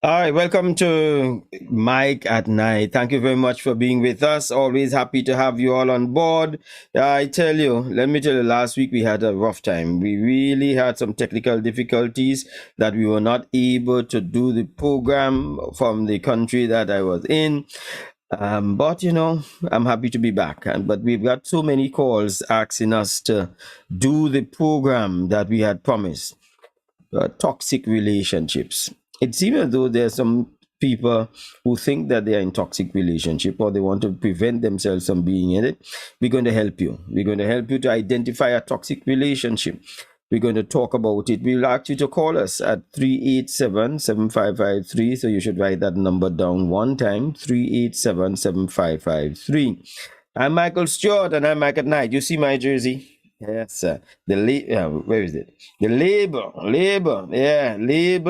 All right, welcome to Mike at Night. Thank you very much for being with us. Always happy to have you all on board. Let me tell you, last week we had a rough time. We really had some technical difficulties that we were not able to do the program from the country that I was in. But I'm happy to be back. But we've got so many calls asking us to do the program that we had promised. Toxic relationships. It seems as though there's some people who think that they are in toxic relationship or they want to prevent themselves from being in it. We're going to help you. We're going to help you to identify a toxic relationship. We're going to talk about it. We'll ask you to call us at 387-7553. So you should write that number down one time, 387-7553. I'm Michael Stewart and I'm Mike at Night. You see my jersey? Yes, sir. Where is it? The Label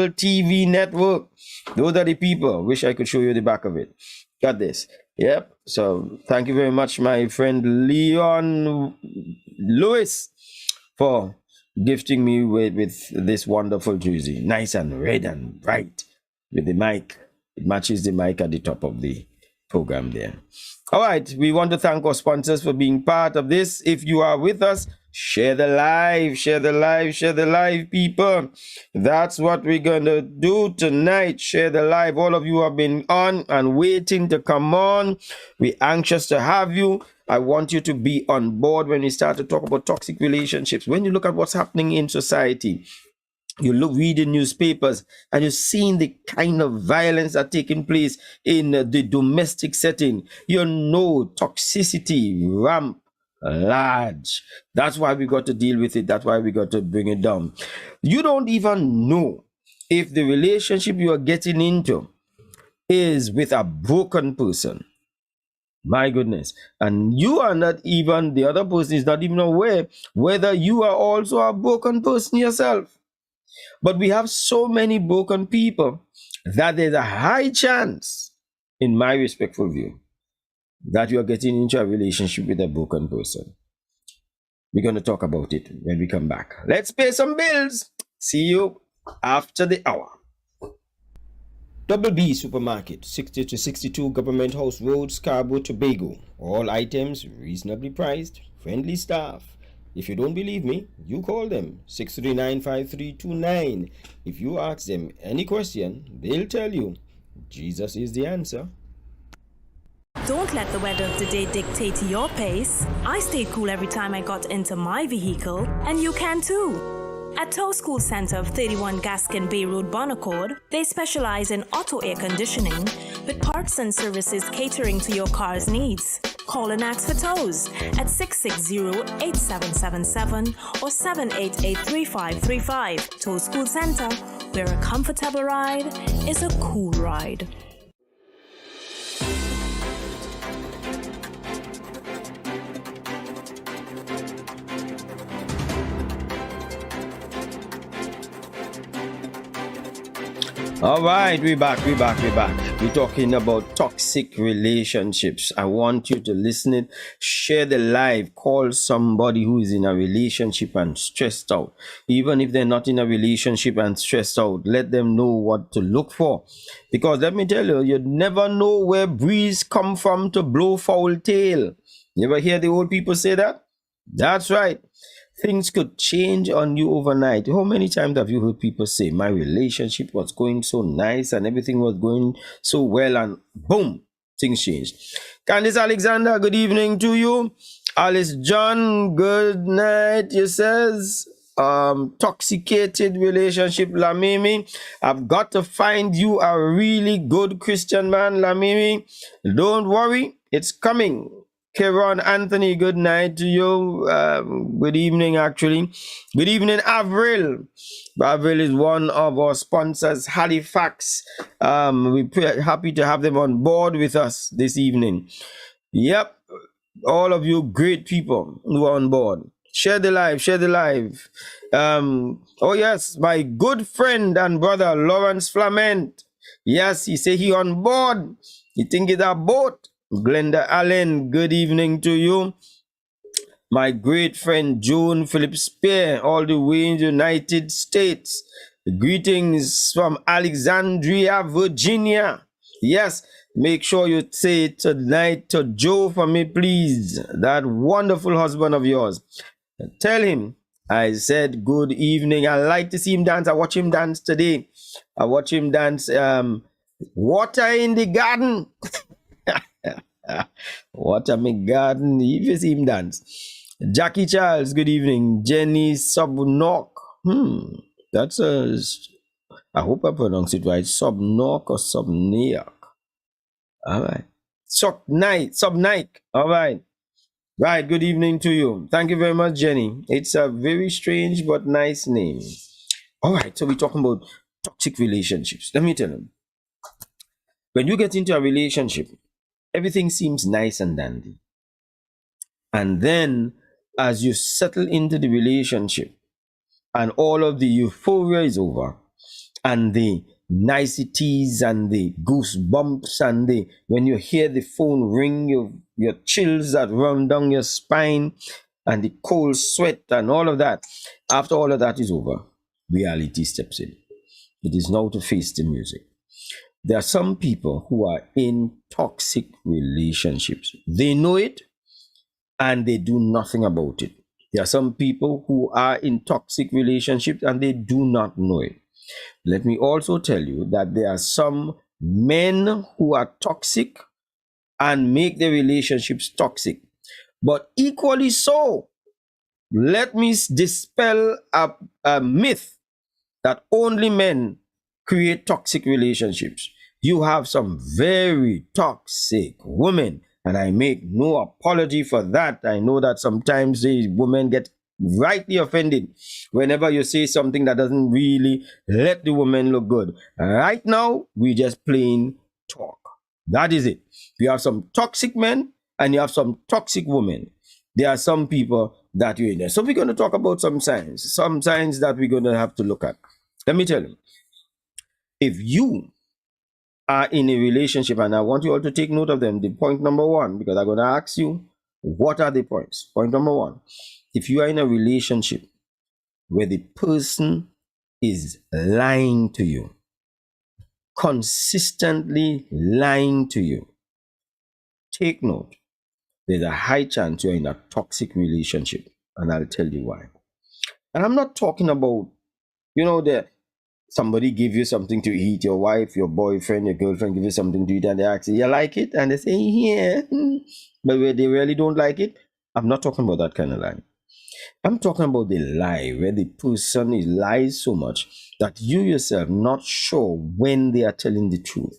TV network. Those are the people. Wish I could show you the back of it. Got this. Yep. So thank you very much, my friend Leon Lewis, for gifting me with this wonderful jersey. Nice and red and bright with the mic. It matches the mic at the top of the program there. All right, we want to thank our sponsors for being part of this. If you are with us, share the live, people. That's what we're going to do tonight. Share the live. All of you have been on and waiting to come on. We're anxious to have you. I want you to be on board when we start to talk about toxic relationships. When you look at what's happening in society, you read in newspapers and you're seeing the kind of violence that's taking place in the domestic setting. Toxicity ramp large. That's why we got to deal with it. That's why we got to bring it down. You don't even know if the relationship you are getting into is with a broken person. My goodness. And you are not even, the other person is not even aware whether you are also a broken person yourself. But we have so many broken people that there's a high chance, in my respectful view, that you are getting into a relationship with a broken person. We're going to talk about it when we come back. Let's pay some bills. See you after the hour. Double B Supermarket, 60 to 62 Government House Road, Scarborough, Tobago. All items reasonably priced, friendly staff. If you don't believe me, you call them, 639-5329. If you ask them any question, they'll tell you, Jesus is the answer. Don't let the weather of the day dictate your pace. I stayed cool every time I got into my vehicle, and you can too. At Tow School Center of 31 Gaskin Bay Road, Bonaccord, they specialize in auto air conditioning with parts and services catering to your car's needs. Call and ask for tows at 660-8777 or 788-3535. Tow School Center, where a comfortable ride is a cool ride. All right, we're back. We're talking about toxic relationships. I want you to listen it, share the live, call somebody who is in a relationship and stressed out. Even if they're not in a relationship and stressed out, let them know what to look for. Because let me tell you, you never know where breeze come from to blow foul tail. You ever hear the old people say that? That's right. Things could change on you overnight. How many times have you heard people say, my relationship was going so nice and everything was going so well, and boom, things changed. Candice Alexander, good evening to you. Alice John, good night. You says, toxicated relationship, Lamimi. I've got to find you a really good Christian man, Lamimi. Don't worry, it's coming. Kevon Anthony, good night to you. Good evening, actually. Good evening, Avril. Avril is one of our sponsors, Halifax. We're happy to have them on board with us this evening. Yep, all of you great people who are on board. Share the live. Oh yes, my good friend and brother, Lawrence Flamant. Yes, he say he on board. He think it's a boat. Glenda Allen, good evening to you. My great friend Joan Phillips Spear, all the way in the United States. Greetings from Alexandria, Virginia. Yes, make sure you say tonight to Joe for me, please. That wonderful husband of yours. Tell him I said good evening. I like to see him dance. I watch him dance today. I watch him dance water in the garden. Water my garden. If you see him dance. Jackie Charles, good evening. Jenny Subnock. That's a, I hope I pronounced it right. Subnock or Subniak. All right. Subnike. All right. Right. Good evening to you. Thank you very much, Jenny. It's a very strange but nice name. All right. So we're talking about toxic relationships. Let me tell you. When you get into a relationship, everything seems nice and dandy. And then as you settle into the relationship and all of the euphoria is over and the niceties and the goosebumps and the when you hear the phone ring, your chills that run down your spine and the cold sweat and all of that, after all of that is over, reality steps in. It is now to face the music. There are some people who are in toxic relationships. They know it and they do nothing about it. There are some people who are in toxic relationships and they do not know it. Let me also tell you that there are some men who are toxic and make their relationships toxic. But equally so, let me dispel a myth that only men create toxic relationships. You have some very toxic women, and I make no apology for that. I know that sometimes these women get rightly offended whenever you say something that doesn't really let the woman look good. Right now, we just plain talk. That is it. You have some toxic men and you have some toxic women. There are some people that you're in there. So we're going to talk about some signs that we're going to have to look at. Let me tell you, if you are in a relationship, and I want you all to take note of them, the point number one, because I'm going to ask you, what are the points? Point number one, if you are in a relationship where the person is lying to you, consistently lying to you, take note. There's a high chance you're in a toxic relationship, and I'll tell you why. And I'm not talking about, that somebody give you something to eat, your wife, your boyfriend, your girlfriend give you something to eat, and they ask you like it? And they say, yeah, but where they really don't like it. I'm not talking about that kind of lie. I'm talking about the lie where the person is lies so much that you yourself not sure when they are telling the truth.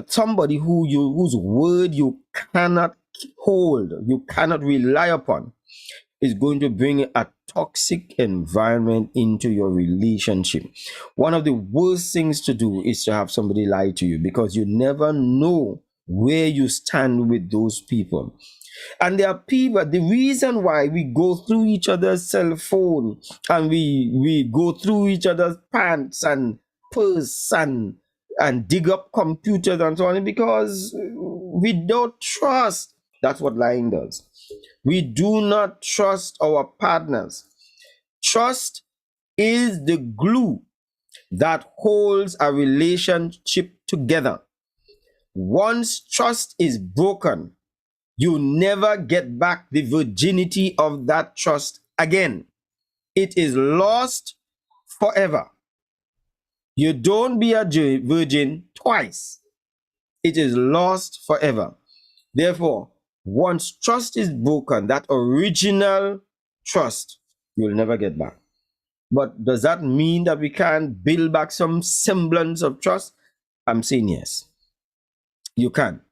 Somebody whose word you cannot hold, you cannot rely upon, is going to bring a toxic environment into your relationship. One of the worst things to do is to have somebody lie to you, because you never know where you stand with those people. And there are people, the reason why we go through each other's cell phone and we go through each other's pants and purse and dig up computers and so on, because we don't trust. That's what lying does. We do not trust our partners. Trust is the glue that holds a relationship together. Once trust is broken, you never get back the virginity of that trust again. It is lost forever. You don't be a virgin twice. It is lost forever. Therefore, once trust is broken, that original trust, you'll never get back. But does that mean that we can't build back some semblance of trust? I'm saying yes. You can.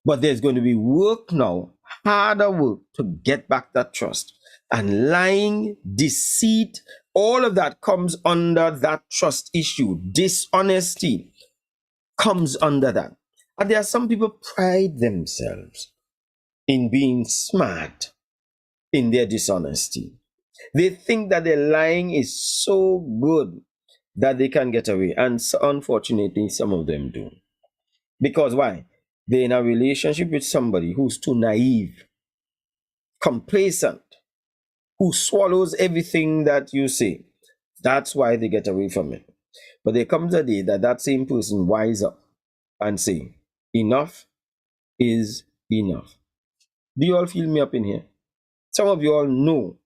But there's going to be work now, harder work to get back that trust. And lying, deceit, all of that comes under that trust issue. Dishonesty comes under that. And there are some people pride themselves in being smart in their dishonesty. They think that their lying is so good that they can get away. And so, unfortunately, some of them do. Because why? They're in a relationship with somebody who's too naive, complacent, who swallows everything that you say, That's why they get away from it. But there comes a day that that same person wise up and say, enough is enough. Do you all feel me up in here? Some of you all know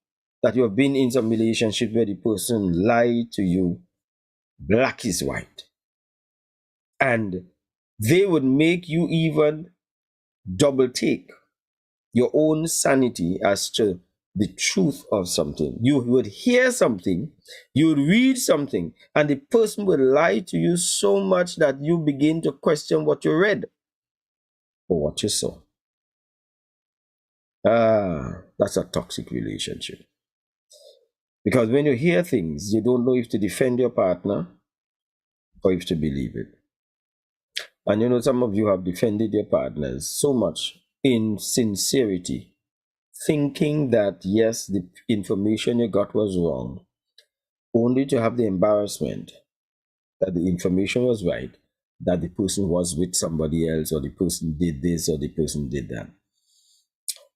that you have been in some relationship where the person lied to you, black is white. And they would make you even double take your own sanity as to the truth of something. You would hear something, you would read something, and the person would lie to you so much that you begin to question what you read or what you saw. That's a toxic relationship. Because when you hear things, you don't know if to defend your partner or if to believe it. And you know, some of you have defended your partners so much in sincerity, thinking that yes, the information you got was wrong, only to have the embarrassment that the information was right, that the person was with somebody else, or the person did this, or the person did that.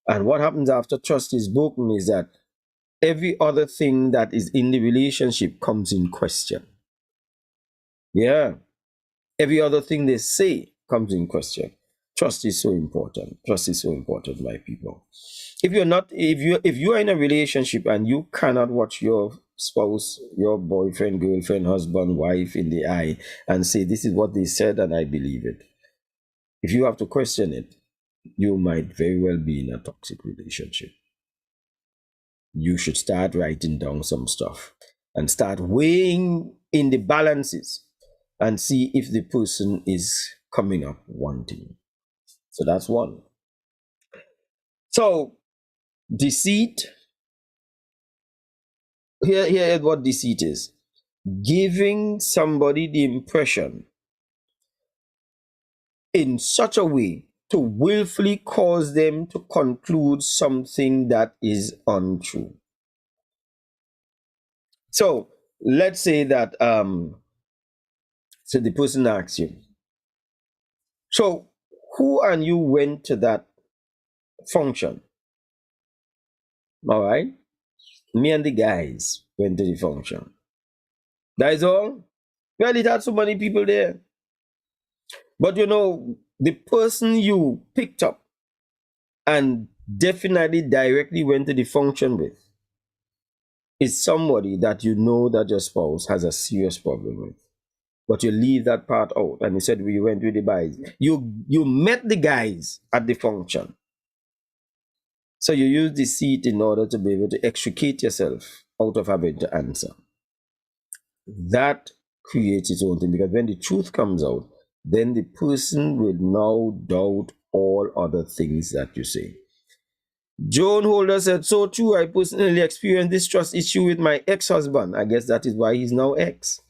And what happens after trust is broken is that every other thing that is in the relationship comes in question. Yeah. Every other thing they say comes in question. Trust is so important. Trust is so important, my people. If you are in a relationship and you cannot watch your spouse, your boyfriend, girlfriend, husband, wife in the eye and say, this is what they said and I believe it. If you have to question it, you might very well be in a toxic relationship. You should start writing down some stuff and start weighing in the balances and see if the person is coming up wanting. So that's one. So deceit, here is what deceit is. Giving somebody the impression in such a way to willfully cause them to conclude something that is untrue. So let's say that so the person asks you, so who and you went to that function? All right, me and the guys went to the function. That is all. Well, it had so many people there. But you know, the person you picked up and definitely directly went to the function with is somebody that you know that your spouse has a serious problem with. But you leave that part out and you said we went with the guys. You met the guys at the function. So you use deceit in order to be able to extricate yourself out of having to answer. That creates its own thing, because when the truth comes out, then the person will now doubt all other things that you say. Joan Holder said, so true, I personally experienced this trust issue with my ex-husband. I guess that is why he's now ex.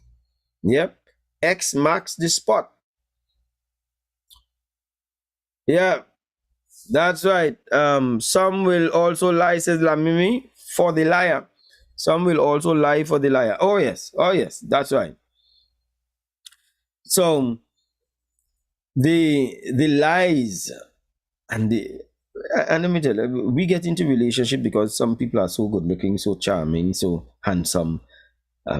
Yep. X marks the spot. Yeah, that's right. Some will also lie, says Lamimi, for the liar. Some will also lie for the liar. Oh yes, that's right. So the lies and let me tell you, we get into relationship because some people are so good looking, so charming, so handsome.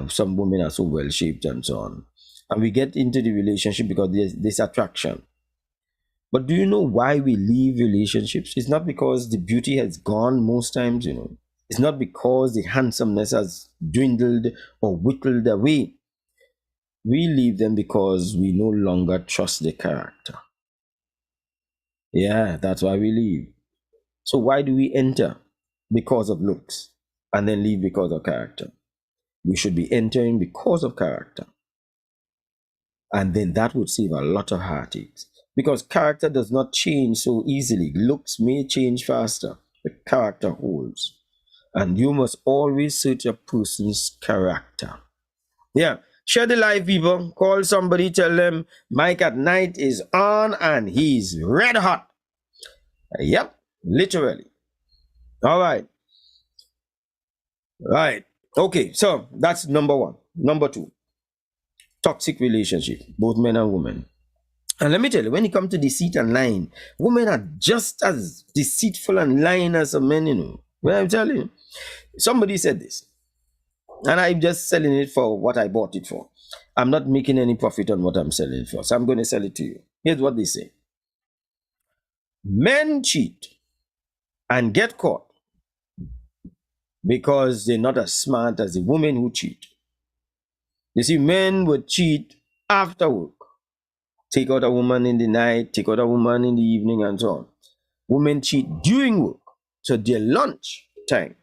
Some women are so well shaped and so on. And we get into the relationship because there's this attraction. But do you know why we leave relationships? It's not because the beauty has gone most times, you know. It's not because the handsomeness has dwindled or whittled away. We leave them because we no longer trust the character. Yeah, that's why we leave. So why do we enter? Because of looks and then leave because of character. We should be entering because of character. And then that would save a lot of heartaches. Because character does not change so easily. Looks may change faster, but character holds. And you must always search a person's character. Yeah. Share the live, people. Call somebody, tell them Mike at Night is on and he's red hot. Yep, literally. All right. Right. Okay, so that's number one. Number two, toxic relationship, both men and women. And let me tell you, when it comes to deceit and lying, women are just as deceitful and lying as men, you know. Well, I'm telling you. Somebody said this. And I'm just selling it for what I bought it for. I'm not making any profit on what I'm selling it for. So I'm going to sell it to you. Here's what they say. Men cheat and get caught because they're not as smart as the women who cheat. You see, men would cheat after work. Take out a woman in the night, take out a woman in the evening, and so on. Women cheat during work. So their lunch time,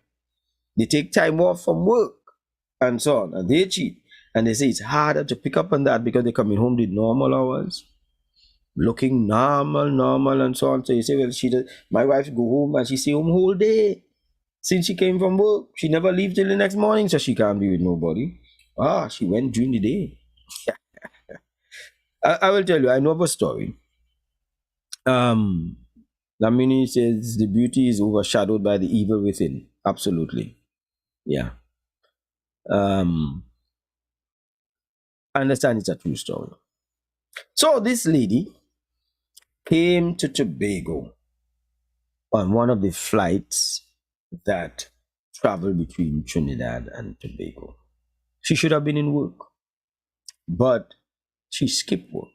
they take time off from work and so on, and they cheat. And they say it's harder to pick up on that because they're coming home with normal hours, looking normal, and so on. So you say, well, my wife go home and she stay home whole day. Since she came from work, she never leaves till the next morning, so she can't be with nobody. She went during the day. I will tell you, I know of a story. Lamini says the beauty is overshadowed by the evil within. Absolutely. Yeah. I understand it's a true story. So this lady came to Tobago on one of the flights that travel between Trinidad and Tobago. She should have been in work, but she skipped work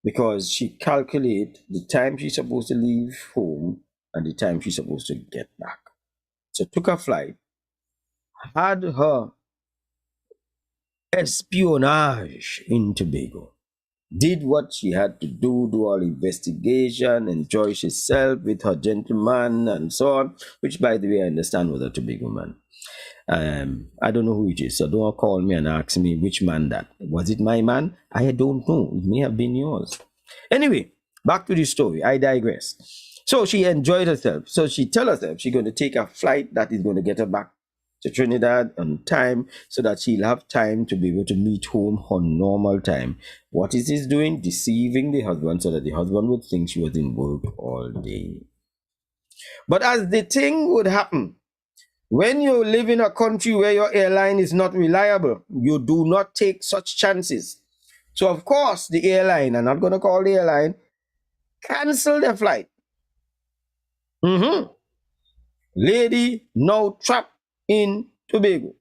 because she calculated the time she's supposed to leave home and the time she's supposed to get back. So took a flight, had her espionage in Tobago, did what she had to do all investigation, enjoy herself with her gentleman and so on, which by the way I understand was a Tobago man. I don't know who it is, so don't call me and ask me which man that. Was it my man? I don't know. It may have been yours. Anyway, back to the story. I digress. So she enjoyed herself. So she tell herself she's going to take a flight that is going to get her back to Trinidad on time so that she'll have time to be able to meet home on normal time. What is this doing? Deceiving the husband so that the husband would think she was in work all day. But as the thing would happen, when you live in a country where your airline is not reliable, you do not take such chances. So of course the airline, I'm not going to call the airline, cancel their flight. Lady now trapped in Tobago.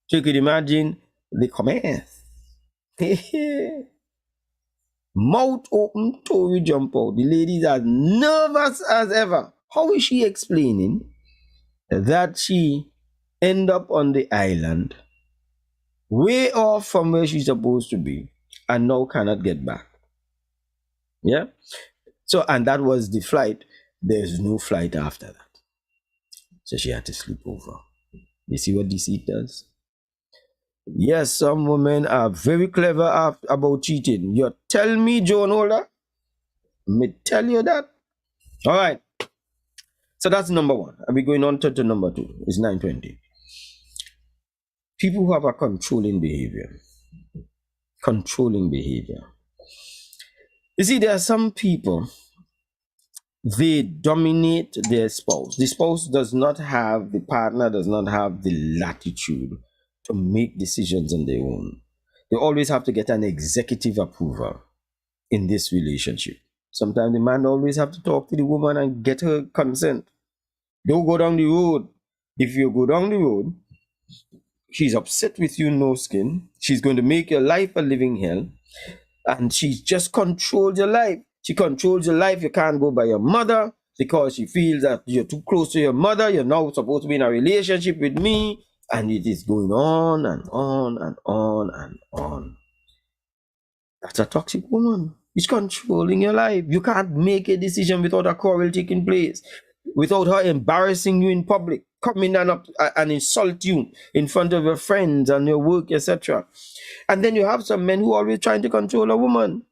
So you could imagine the comments. Mouth open, toe jump out. The lady is as nervous as ever. How is she explaining that she end up on the island, way off from where she's supposed to be, and now cannot get back? Yeah? So, and that was the flight. There's no flight after that. So she had to sleep over. You see what deceit does? Yes, some women are very clever about cheating. You tell me, Joan Holder? Me tell you that? All right. So that's number one. And we're going on to number two. It's 9:20. People who have a controlling behavior. Controlling behavior. You see, there are some people, they dominate their spouse. The spouse does not have, the partner does not have the latitude to make decisions on their own. They always have to get an executive approval in this relationship. Sometimes the man always have to talk to the woman and get her consent. Don't go down the road. If you go down the road, she's upset with you, no skin. She's going to make your life a living hell. And she just controls your life. She controls your life. You can't go by your mother because she feels that you're too close to your mother. You're now supposed to be in a relationship with me. And it is going on and on and on and on. That's a toxic woman. It's controlling your life. You can't make a decision without a quarrel taking place, without her embarrassing you in public, coming and insult you in front of your friends and your work, etc. And then you have some men who are always trying to control a woman.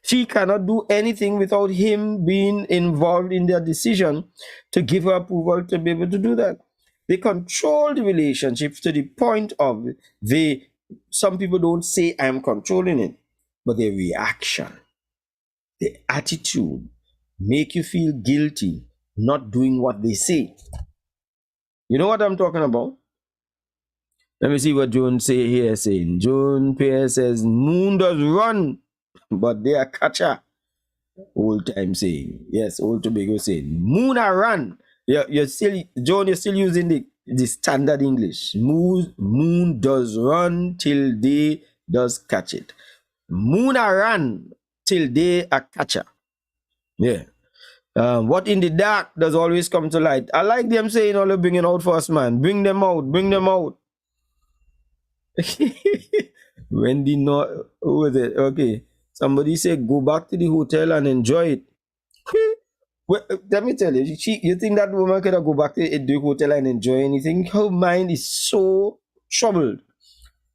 She cannot do anything without him being involved in their decision to give her approval to be able to do that. They control the relationship to the point of some people don't say I'm controlling it, but their reaction, the attitude, make you feel guilty not doing what they say. You know what I'm talking about? Let me see what Joan say here saying. Joan Pierre says, moon does run, but they are catcher. Old time saying. Yes, old Tobago saying. Moon a run. You're still, Joan, you're still using the standard English. Moon does run till day does catch it. Moon a run till day a catcher. Yeah. What in the dark does always come to light. I like them saying all the bringing out first, man. Bring them out, bring them out. Wendy, no, who was it? Okay. Somebody said go back to the hotel and enjoy it. Well, let me tell you, you think that woman could go back to the hotel and enjoy anything? Her mind is so troubled.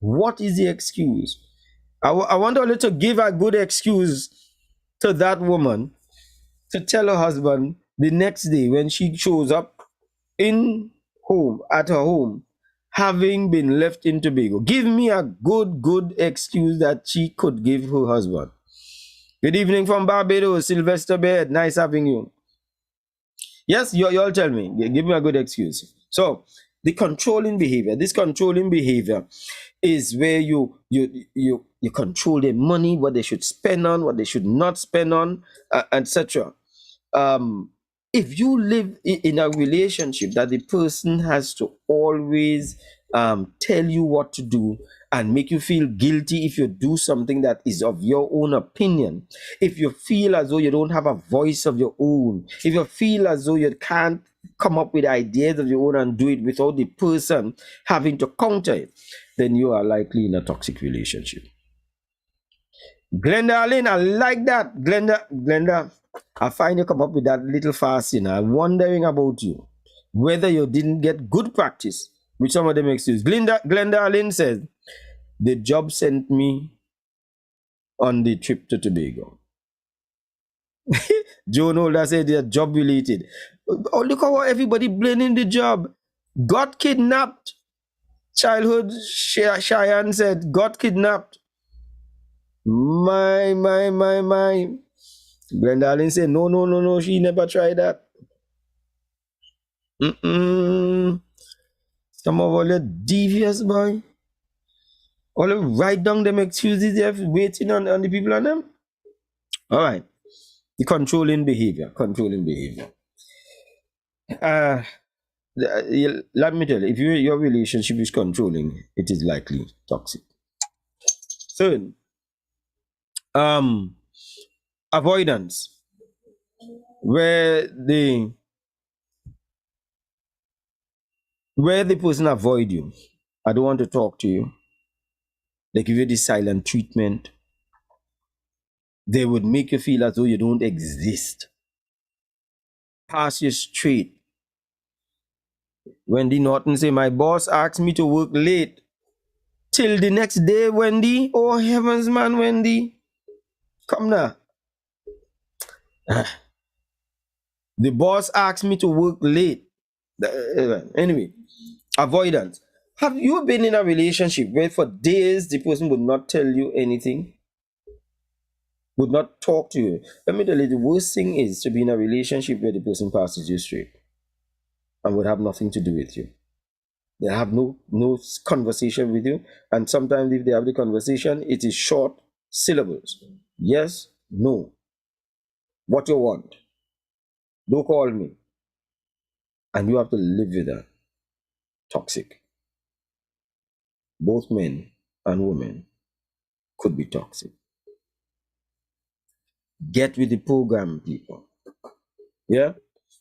What is the excuse? I want her to give a good excuse to that woman to tell her husband the next day when she shows up at her home, having been left in Tobago. Give me a good excuse that she could give her husband. Good evening from Barbados, Sylvester Bed. Nice having you. Yes, you all tell me. Give me a good excuse. So, the controlling behavior. This controlling behavior is where you control their money, what they should spend on, what they should not spend on, etc. If you live in a relationship that the person has to always tell you what to do and make you feel guilty if you do something that is of your own opinion, if you feel as though you don't have a voice of your own, if you feel as though you can't come up with ideas of your own and do it without the person having to counter it, then you are likely in a toxic relationship. Glenda Allen, I like that. Glenda, I find you come up with that little fast, I'm wondering about you, whether you didn't get good practice with some of them excuses. Glenda Allen says, the job sent me on the trip to Tobago. Joan Holder said they're job related. Oh, look how everybody blaming the job. Got kidnapped. Childhood Cheyenne said, got kidnapped. My. Glenda Allen said, no, she never tried that. Some of all the devious boy. All the write down them excuses they have waiting on the people on them. All right. The controlling behavior. Let me tell you, if your relationship is controlling, it is likely toxic. Third, avoidance, where the person avoid you. I don't want to talk to you. They give you the silent treatment. They would make you feel as though you don't exist. Pass you straight. Wendy Norton say, my boss asked me to work late till the next day, Wendy. Oh, heavens, man, Wendy. Come now. The boss asked me to work late. Anyway, avoidance. Have you been in a relationship where for days the person would not tell you anything? Would not talk to you? Let me tell you, the worst thing is to be in a relationship where the person passes you straight and would have nothing to do with you. They have no conversation with you, and sometimes if they have the conversation, it is short syllables. Yes, no. What you want? Don't call me. And you have to live with that. Toxic. Both men and women could be toxic. Get with the program, people. Yeah?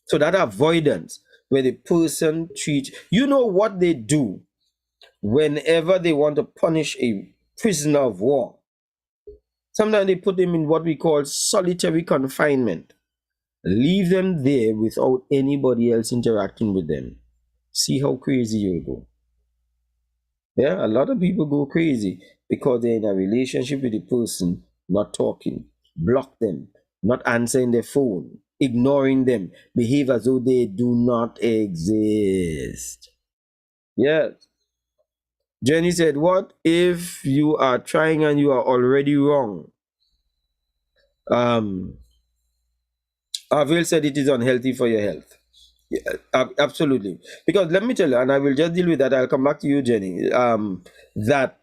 So that avoidance, where the person treats, you know what they do whenever they want to punish a prisoner of war. Sometimes they put them in what we call solitary confinement. Leave them there without anybody else interacting with them. See how crazy you'll go. Yeah, a lot of people go crazy because they're in a relationship with the person, not talking, block them, not answering their phone, ignoring them, behave as though they do not exist. Yes. Jenny said, what if you are trying and you are already wrong? Avil said it is unhealthy for your health. Yeah, absolutely. Because let me tell you, and I will just deal with that. I'll come back to you, Jenny. That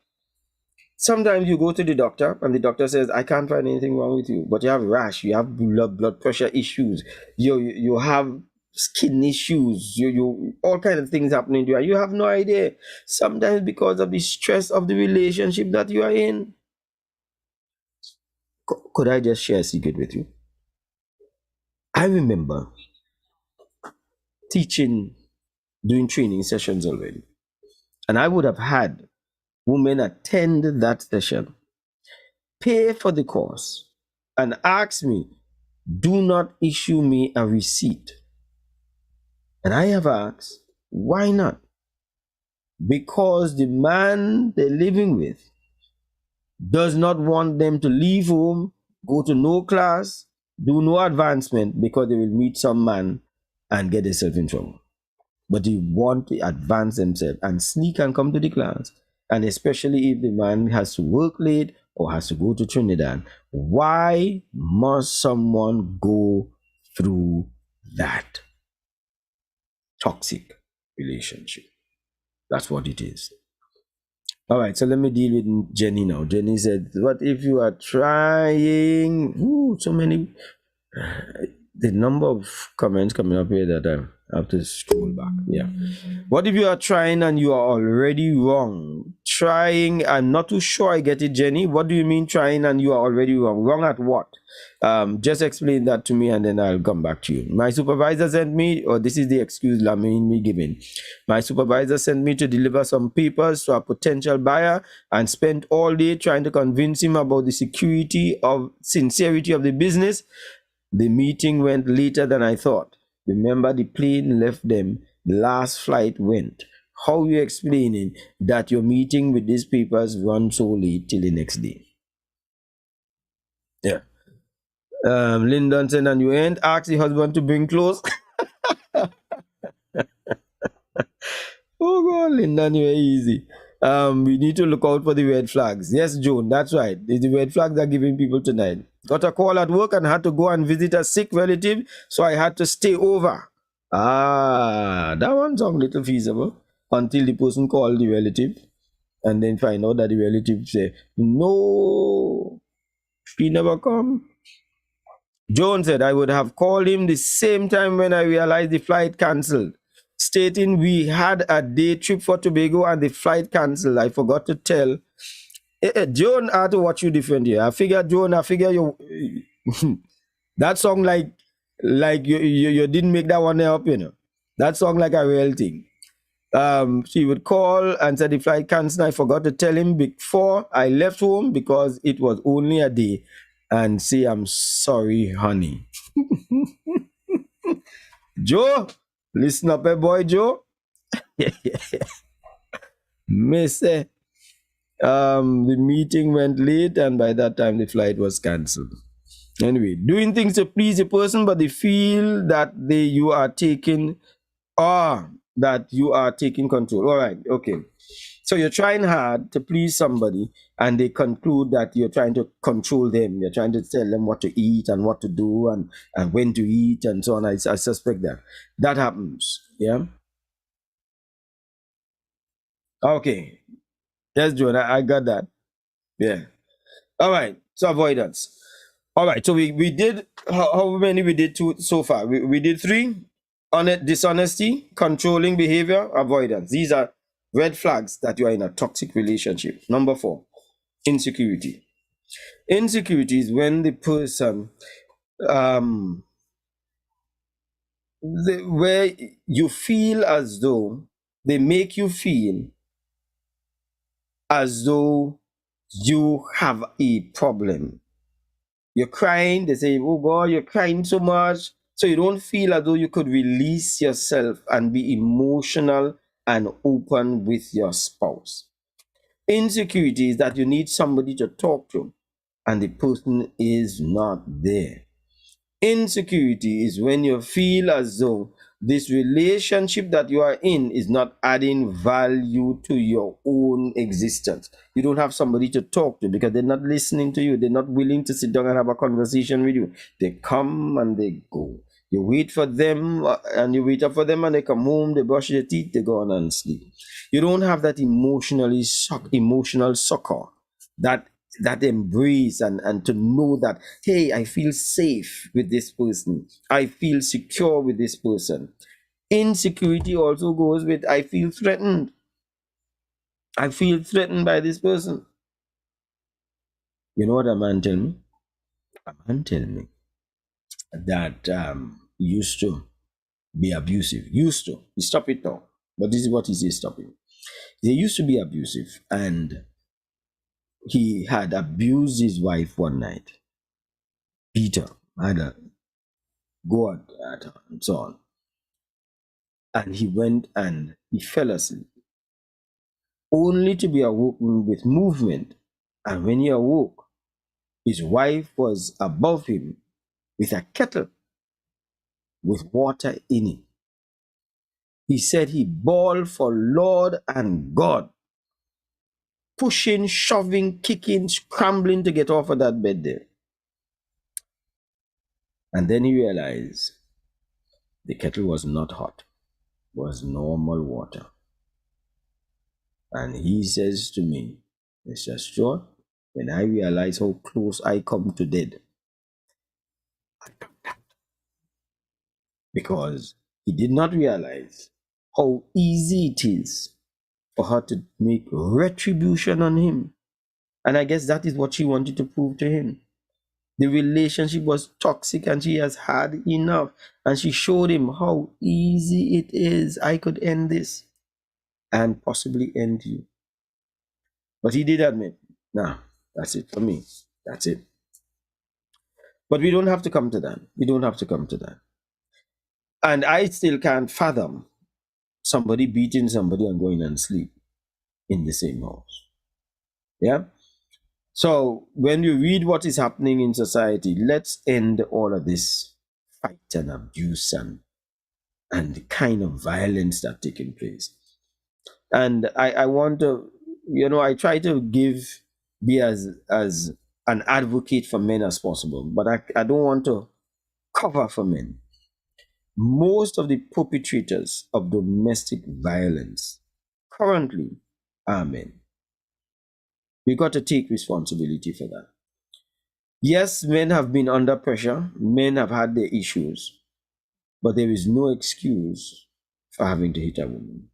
sometimes you go to the doctor and the doctor says, I can't find anything wrong with you, but you have rash, you have blood pressure issues, you have skin issues, you all kind of things happening to you, and you have no idea. Sometimes because of the stress of the relationship that you are in. Could I just share a secret with you? I remember teaching, doing training sessions already, and I would have had women attend that session, pay for the course, and ask me, do not issue me a receipt. And I have asked, why not? Because the man they're living with does not want them to leave home, go to no class, do no advancement, because they will meet some man and get themselves in trouble. But they want to advance themselves and sneak and come to the class. And especially if the man has to work late or has to go to Trinidad, why must someone go through that toxic relationship? That's what it is. All right, so let me deal with Jenny now. Jenny said, what if you are trying? Ooh, so many. The number of comments coming up here that I have to scroll back. Yeah. What if you are trying and you are already wrong? Trying, I'm not too sure I get it, Jenny. What do you mean trying and you are already wrong? Wrong at what? Just explain that to me and then I'll come back to you. My supervisor sent me, or this is the excuse me giving. My supervisor sent me to deliver some papers to a potential buyer and spent all day trying to convince him about the sincerity of the business. The meeting went later than I thought. Remember, the plane left them. The last flight went. How are you explaining that your meeting with these papers run so late till the next day? Yeah. Lyndon said, and you ain't asked the husband to bring clothes? Oh God, Lyndon, you're easy. We need to look out for the red flags. Yes, Joan, that's right. It's the red flags they're giving people tonight. Got a call at work and had to go and visit a sick relative, so I had to stay over. Ah, that one sounds a little feasible until the person called the relative and then find out that the relative say, no, she never come. Joan said, I would have called him the same time when I realized the flight cancelled, stating we had a day trip for Tobago and the flight cancelled. I forgot to tell. Joan, I had to watch you different here. I figure, Joan, you that song like you didn't make that one up, you know. That song like a real thing. She would call and said the flight cancelled. I forgot to tell him before I left home because it was only a day, and say I'm sorry, honey. Joe, listen up, boy, Joe. Mister, the meeting went late, and by that time the flight was cancelled. Anyway, doing things to please a person, but they feel that you are taking control. All right, okay. So you're trying hard to please somebody, and they conclude that you're trying to control them. You're trying to tell them what to eat and what to do and when to eat and so on. I suspect that happens. Yeah. Okay. Yes, Joan, I got that. Yeah. All right. So avoidance. All right. So we did how many we did so far? We did 3. Dishonesty, controlling behavior, avoidance. These are red flags that you are in a toxic relationship. Number 4, insecurity. Insecurity is when the person where you feel as though they make you feel as though you have a problem. You're crying, they say, oh God, you're crying so much. So you don't feel as though you could release yourself and be emotional and open with your spouse. Insecurity is that you need somebody to talk to and the person is not there. Insecurity is when you feel as though this relationship that you are in is not adding value to your own existence. You don't have somebody to talk to because they're not listening to you. They're not willing to sit down and have a conversation with you. They come and they go. You wait for them and you wait up for them and they come home, they brush their teeth, they go on and sleep. You don't have that emotional succor that that embrace and to know that, hey, I feel safe with this person. I feel secure with this person. Insecurity also goes with, I feel threatened. I feel threatened by this person. You know what a man tell me? A man tell me that used to be abusive. Used to. He stopped it now. But this is what he says stopping. They used to be abusive, and he had abused his wife one night. Peter had a go at her and so on. And he went and he fell asleep, only to be awoken with movement. And when he awoke, his wife was above him with a kettle with water in it. He said he bawled for Lord and God, pushing, shoving, kicking, scrambling to get off of that bed there. And then he realized the kettle was not hot, it was normal water. And he says to me, Mr. Stewart, when I realize how close I come to death, because he did not realize how easy it is for her to make retribution on him. And I guess that is what she wanted to prove to him. The relationship was toxic and she has had enough. And she showed him how easy it is. I could end this and possibly end you. But he did admit, nah, that's it for me. That's it. But we don't have to come to that. We don't have to come to that. And I still can't fathom somebody beating somebody and going and sleep in the same house. Yeah? So when you read what is happening in society, let's end all of this fight and abuse and the kind of violence that's taking place. And I want to, I try to be as an advocate for men as possible, but I don't want to cover for men. Most of the perpetrators of domestic violence currently are men. We got to take responsibility for that. Yes, men have been under pressure, men have had their issues, but there is no excuse for having to hit a woman.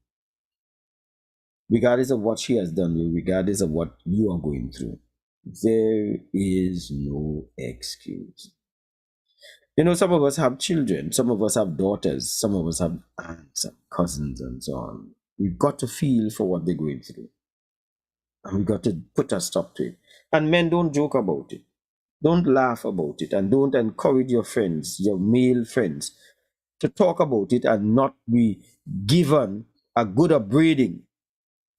Regardless of what she has done, regardless of what you are going through, there is no excuse. Some of us have children, some of us have daughters, some of us have aunts and cousins and so on. We've got to feel for what they're going through. And we've got to put a stop to it. And men, don't joke about it. Don't laugh about it. And don't encourage your friends, your male friends, to talk about it and not be given a good upbraiding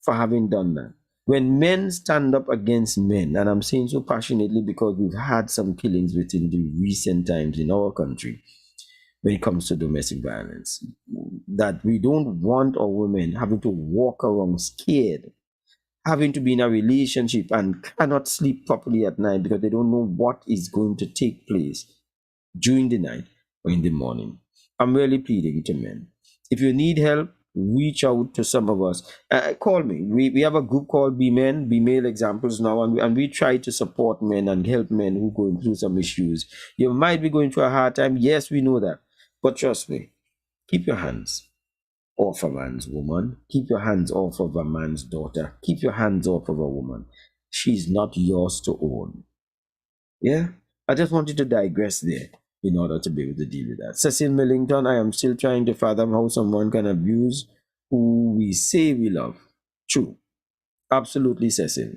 for having done that. When men stand up against men, and I'm saying so passionately because we've had some killings within the recent times in our country when it comes to domestic violence, that we don't want our women having to walk around scared, having to be in a relationship and cannot sleep properly at night because they don't know what is going to take place during the night or in the morning. I'm really pleading to men. If you need help, reach out to some of us. Call me. We have a group called Be Men, Be Male Examples now, and we try to support men and help men who are going through some issues. You might be going through a hard time. Yes, we know that. But trust me, keep your hands off a man's woman. Keep your hands off of a man's daughter. Keep your hands off of a woman. She's not yours to own. Yeah? I just wanted to digress there in order to be able to deal with that. Cecil Millington, I am still trying to fathom how someone can abuse who we say we love. True. Absolutely, Cecil.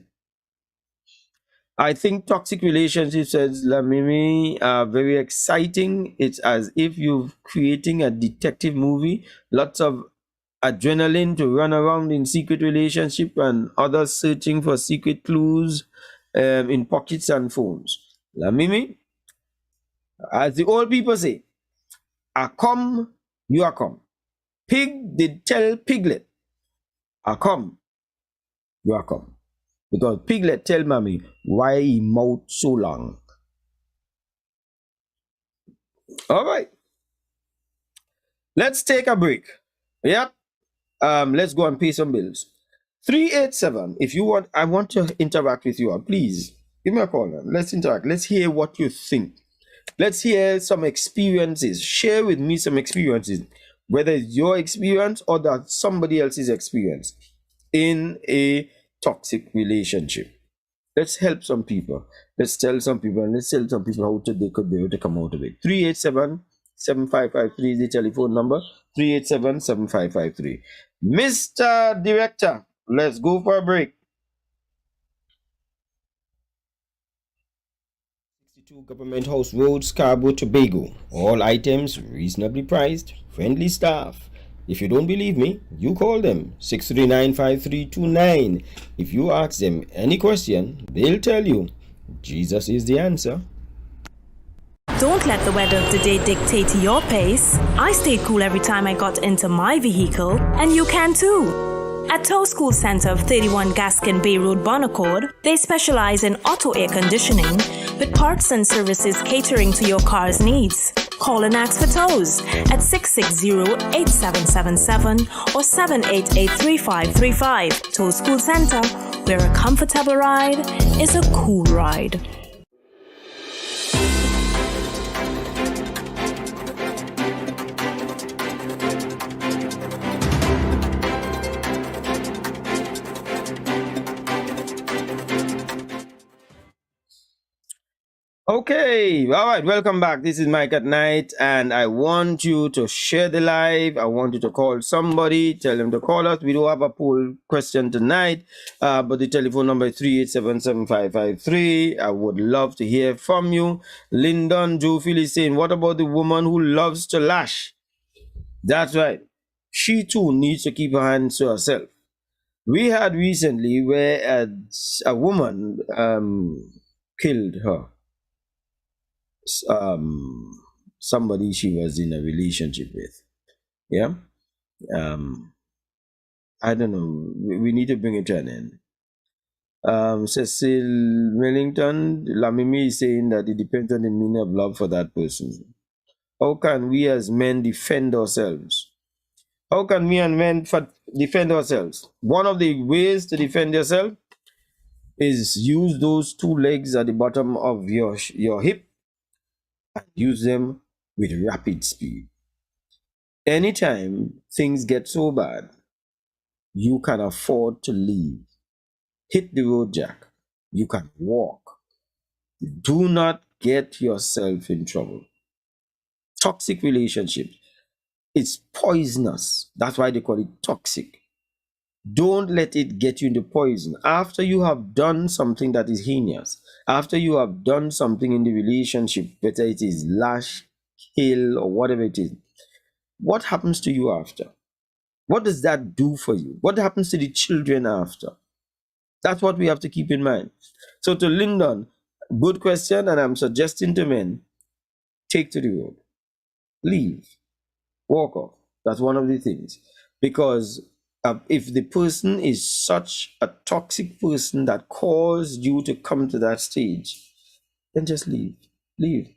I think toxic relationships, says Lamimi, are very exciting. It's as if you're creating a detective movie. Lots of adrenaline to run around in secret relationship and others searching for secret clues in pockets and phones. Lamimi, as the old people say, I come, you are come. Pig did tell piglet, I come, you are come. Because piglet tell mommy why he mouth so long. All right. Let's take a break. Yep. Let's go and pay some bills. 387. If you want, I want to interact with you. Please, Give me a call, man. Let's interact. Let's hear what you think. Let's hear some experiences. Share with me some experiences, whether it's your experience or that somebody else's experience in a toxic relationship. Let's help some people. Let's tell some people, and let's tell some people how they could be able to come out of it. 387-7553 is the telephone number. 387-7553. Mr. Director, let's go for a break. 62 Government House Road, Scarborough, Tobago. All items reasonably priced, friendly staff. If you don't believe me, you call them 639-5329. If you ask them any question, they'll tell you Jesus is the answer. Don't let the weather of the day dictate your pace. I stayed cool every time I got into my vehicle, and you can too. At Tow School Center of 31 Gaskin Bay Road, Bonaccord, they specialize in auto air conditioning with parts and services catering to your car's needs. Call and ask for tows at 660-8777 or 788-3535. Tow School Center, where a comfortable ride is a cool ride. Okay, all right, welcome back. This is Mike at Night, and I want you to share the live. I want you to call somebody, tell them to call us. We don't have a poll question tonight, but the telephone number is 387-7553. I would love to hear from you. Lyndon Jofield is saying, what about the woman who loves to lash? That's right. She too needs to keep her hands to herself. We had recently where a woman killed her. Somebody she was in a relationship with. Yeah. I don't know. We need to bring it to an end. Cecil Millington, Lamimi is saying that it depends on the meaning of love for that person. How can we as men defend ourselves? How can we as men defend ourselves? One of the ways to defend yourself is use those two legs at the bottom of your hip and use them with rapid speed. Anytime things get so bad, you can afford to leave. Hit the road, Jack. You can walk. Do not get yourself in trouble. Toxic relationships, it's poisonous. That's why they call it toxic. Don't let it get you into poison. After you have done something that is heinous, after you have done something in the relationship, whether it is lash, kill, or whatever it is, what happens to you after? What does that do for you? What happens to the children after? That's what we have to keep in mind. So to Lyndon, good question, and I'm suggesting to men, take to the road. Leave. Walk off. That's one of the things. Because if the person is such a toxic person that caused you to come to that stage, then just leave. Leave.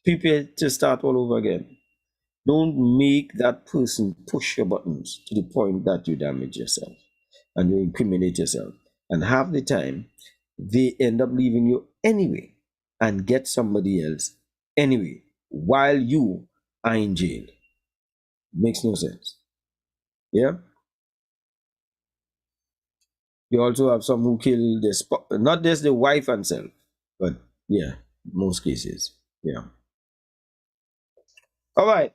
Prepare to start all over again. Don't make that person push your buttons to the point that you damage yourself and you incriminate yourself. And half the time, they end up leaving you anyway and get somebody else anyway while you are in jail. Makes no sense. Yeah? You also have some who kill not just the wife and self, but yeah, most cases. Yeah. All right.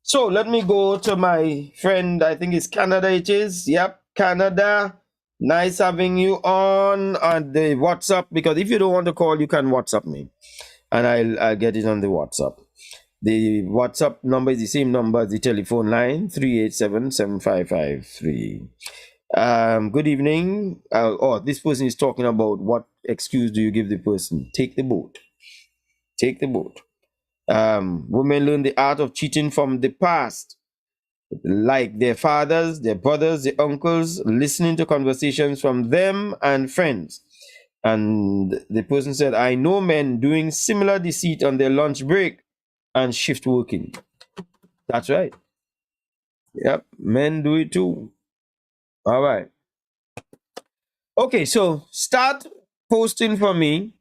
So let me go to my friend. I think it's Canada. It is. Yep. Canada. Nice having you on the WhatsApp, because if you don't want to call, you can WhatsApp me and I'll get it on the WhatsApp. The WhatsApp number is the same number as the telephone line, 387-7553. Good evening. This person is talking about what excuse do you give the person? Take the boat. Take the boat. Women learn the art of cheating from the past, like their fathers, their brothers, their uncles, listening to conversations from them and friends. And the person said, I know men doing similar deceit on their lunch break and shift working. That's right. Yep, men do it too. All right. Okay, so start posting for me.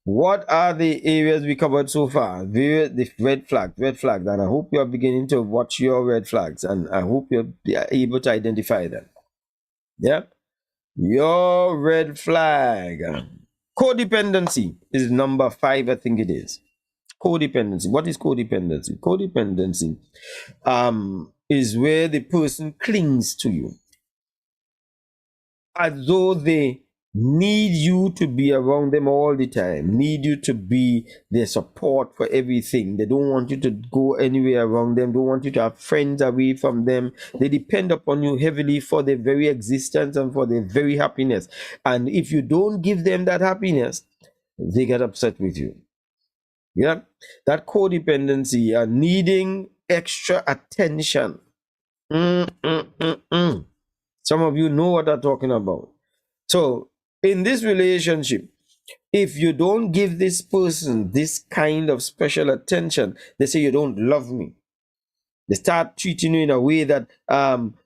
What are the areas we covered so far? The red flags, and I hope you are beginning to watch your red flags, and I hope you're able to identify them. Yeah, your red flag. Codependency is number 5, I think it is. Codependency. What is codependency? Codependency is where the person clings to you as though they need you to be around them all the time, need you to be their support for everything. They don't want you to go anywhere around them, don't want you to have friends away from them. They depend upon you heavily for their very existence and for their very happiness. And if you don't give them that happiness, they get upset with you. Yeah, that codependency, needing extra attention. Some of you know what I'm talking about. So, in this relationship, if you don't give this person this kind of special attention, they say you don't love me. They start treating you in a way that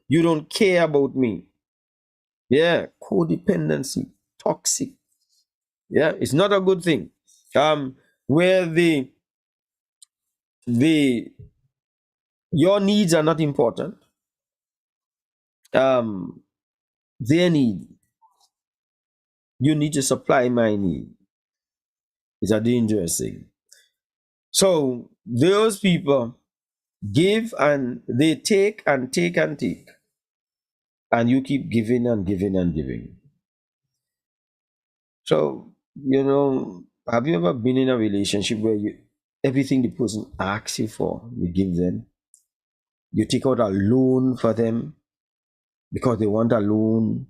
you don't care about me. Yeah, codependency, toxic. Yeah, it's not a good thing. Where your needs are not important. Their need, you need to supply my need. It's a dangerous thing. So those people give and they take and take and take, and you keep giving and giving and giving. So, have you ever been in a relationship where everything the person asks you for, you give them? You take out a loan for them because they want a loan.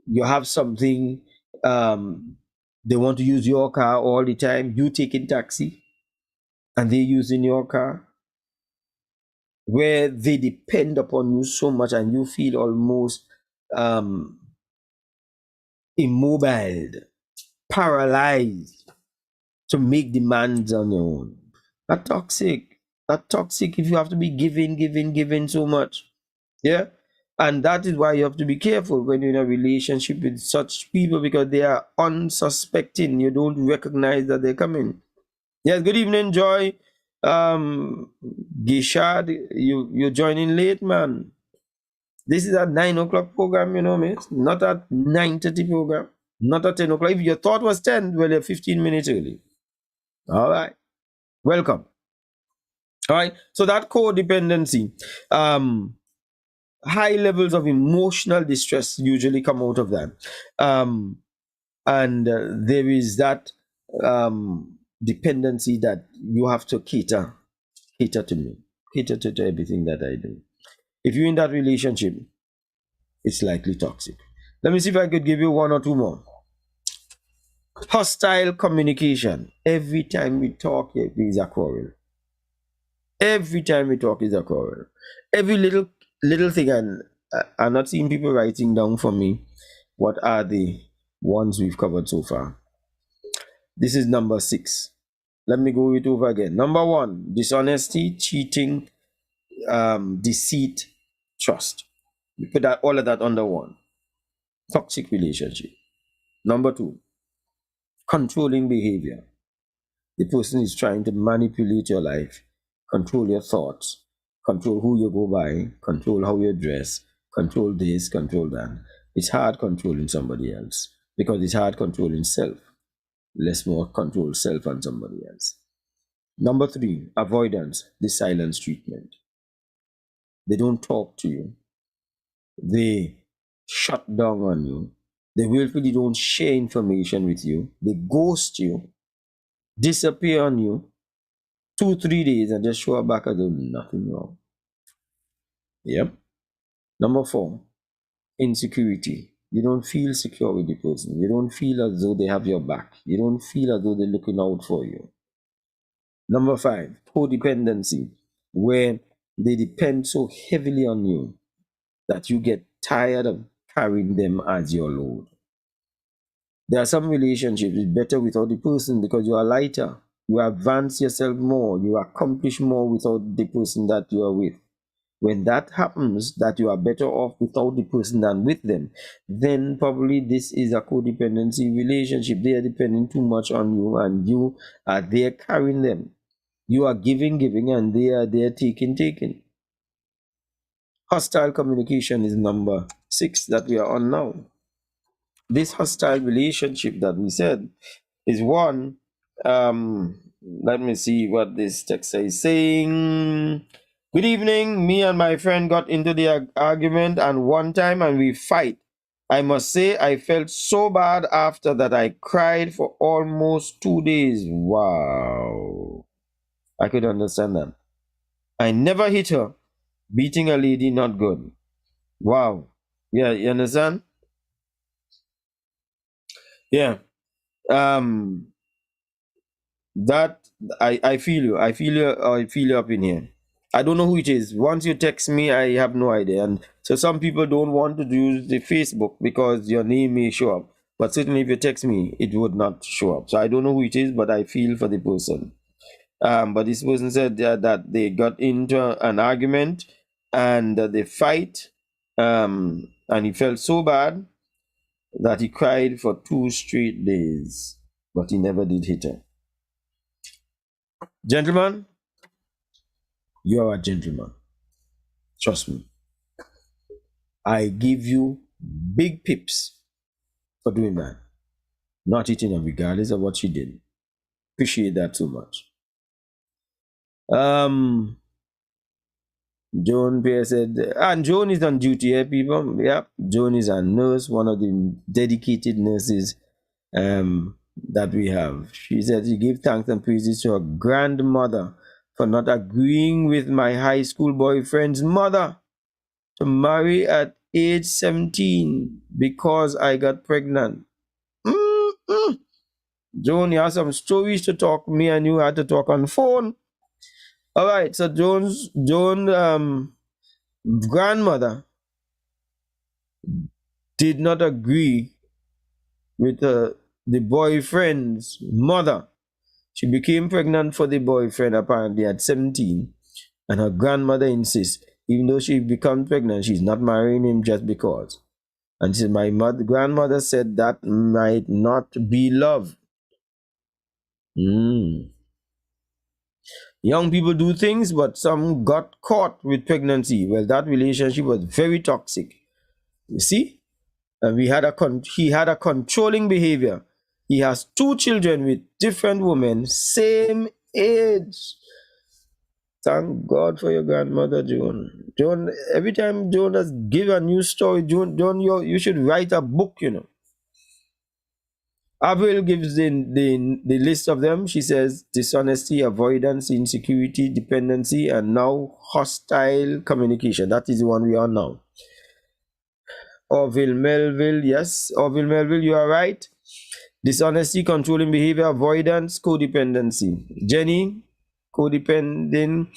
You have something, they want to use your car all the time. You take in taxi and they using your car, where they depend upon you so much and you feel almost immobile, paralyzed to make demands on your own. That's toxic. That's toxic if you have to be giving so much. Yeah. And that is why you have to be careful when you're in a relationship with such people, because they are unsuspecting. You don't recognize that they're coming. Yes, good evening, Joy. Gishad, you're joining late, man. This is a 9 o'clock program, miss. Not a 9:30 program. Not a 10 o'clock. If your thought was 10, well, you're 15 minutes early. All right. Welcome. All right. So that codependency, high levels of emotional distress usually come out of that. And there is that dependency that you have to cater to me, cater to everything that I do. If you're in that relationship, it's likely toxic. Let me see if I could give you one or two more. Hostile communication. Every time we talk, it is a quarrel. Every time we talk is a quarrel. Every little thing, and I'm not seeing people writing down for me what are the ones we've covered so far. This is number 6. Let me go it over again. Number 1, dishonesty, cheating, deceit, trust. We put all of that under 1. Toxic relationship. Number 2, controlling behavior. The person is trying to manipulate your life, control your thoughts, control who you go by, control how you dress, control this, control that. It's hard controlling somebody else because it's hard controlling self. Less more control self and somebody else. Number 3, avoidance, the silence treatment. They don't talk to you. They shut down on you. They willfully don't share information with you. They ghost you, disappear on you 2-3 days and just show up back as though nothing wrong. Yep. Number 4, insecurity. You don't feel secure with the person. You don't feel as though they have your back. You don't feel as though they're looking out for you. Number 5, codependency, where they depend so heavily on you that you get tired of carrying them as your load. There are some relationships it's better without the person because you are lighter. You advance yourself more. You accomplish more without the person that you are with. When that happens, that you are better off without the person than with them, then probably this is a codependency relationship. They are depending too much on you, and you are there carrying them. You are giving, and they are there taking. Hostile communication is number 6 that we are on now. This hostile relationship that we said is one. Let me see what this text is saying. Good evening. Me and my friend got into the argument and one time and we fight. I must say I felt so bad after that I cried for almost 2 days. Wow. I could understand that. I never hit her. Beating a lady not good. Wow. Yeah, you understand? Yeah. Um that I feel you. I feel you up in here. I don't know who it is. Once you text me, I have no idea. And so some people don't want to use the Facebook because your name may show up. But certainly if you text me, it would not show up. So I don't know who it is, but I feel for the person. But this person said that they got into an argument and they fight. And he felt so bad that he cried for 2 straight days. But he never did hit her. Gentlemen, you are a gentleman. Trust me. I give you big pips for doing that. Not hitting her regardless of what she did. Appreciate that so much. Joan Pierre said, and Joan is on duty here, people. Yeah, Joan is a nurse, one of the dedicated nurses that we have. She said she gave thanks and praises to her grandmother for not agreeing with my high school boyfriend's mother to marry at age 17 because I got pregnant. Joan, you have some stories to talk. Me and you had to talk on phone. All right, so Joan's grandmother did not agree with the boyfriend's mother. She became pregnant for the boyfriend apparently at 17, and her grandmother insists, even though she became pregnant, she's not marrying him just because. And she said, my grandmother said that might not be love. Young people do things, but some got caught with pregnancy. Well, that relationship was very toxic. You see? And he had a controlling behavior. He has 2 children with different women, same age. Thank God for your grandmother, Joan. Joan, every time Joan does give a new story, Joan, you should write a book, you know. Avril gives the list of them. She says dishonesty, avoidance, insecurity, dependency, and now hostile communication. That is the one we are now. Orville Melville, yes. Orville Melville, you are right. Dishonesty, controlling behavior, avoidance, codependency. Jenny, codependent,